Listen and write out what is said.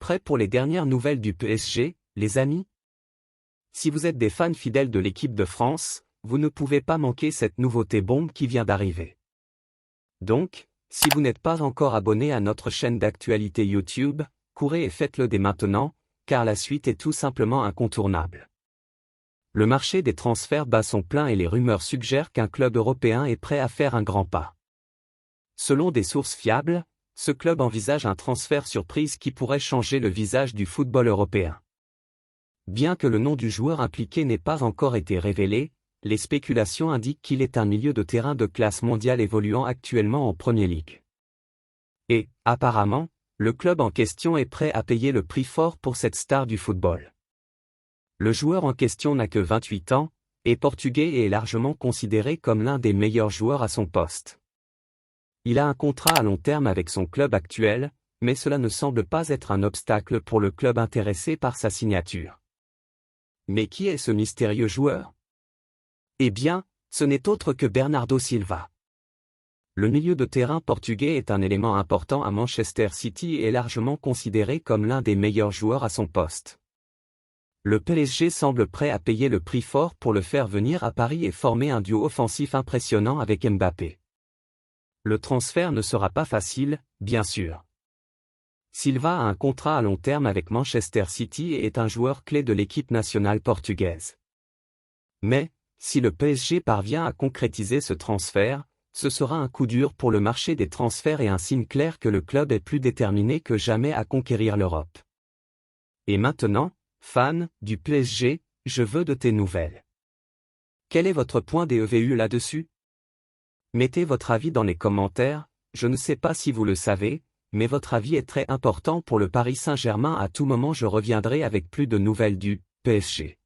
prêts pour les dernières nouvelles du PSG, les amis? Si vous êtes des fans fidèles de l'équipe de France, vous ne pouvez pas manquer cette nouveauté bombe qui vient d'arriver. Donc, si vous n'êtes pas encore abonné à notre chaîne d'actualité YouTube, courez et faites-le dès maintenant, car la suite est tout simplement incontournable. Le marché des transferts bat son plein et les rumeurs suggèrent qu'un club européen est prêt à faire un grand pas. Selon des sources fiables, ce club envisage un transfert surprise qui pourrait changer le visage du football européen. Bien que le nom du joueur impliqué n'ait pas encore été révélé, les spéculations indiquent qu'il est un milieu de terrain de classe mondiale évoluant actuellement en Premier League. Et, apparemment, le club en question est prêt à payer le prix fort pour cette star du football. Le joueur en question n'a que 28 ans, est portugais et est largement considéré comme l'un des meilleurs joueurs à son poste. Il a un contrat à long terme avec son club actuel, mais cela ne semble pas être un obstacle pour le club intéressé par sa signature. Mais qui est ce mystérieux joueur? Eh bien, ce n'est autre que Bernardo Silva. Le milieu de terrain portugais est un élément important à Manchester City et est largement considéré comme l'un des meilleurs joueurs à son poste. Le PSG semble prêt à payer le prix fort pour le faire venir à Paris et former un duo offensif impressionnant avec Mbappé. Le transfert ne sera pas facile, bien sûr. Silva a un contrat à long terme avec Manchester City et est un joueur clé de l'équipe nationale portugaise. Mais, si le PSG parvient à concrétiser ce transfert, ce sera un coup dur pour le marché des transferts et un signe clair que le club est plus déterminé que jamais à conquérir l'Europe. Et maintenant, fans du PSG, je veux de tes nouvelles. Quel est votre point de vue là-dessus? Mettez votre avis dans les commentaires, je ne sais pas si vous le savez, mais votre avis est très important pour le Paris Saint-Germain. À tout moment je reviendrai avec plus de nouvelles du PSG.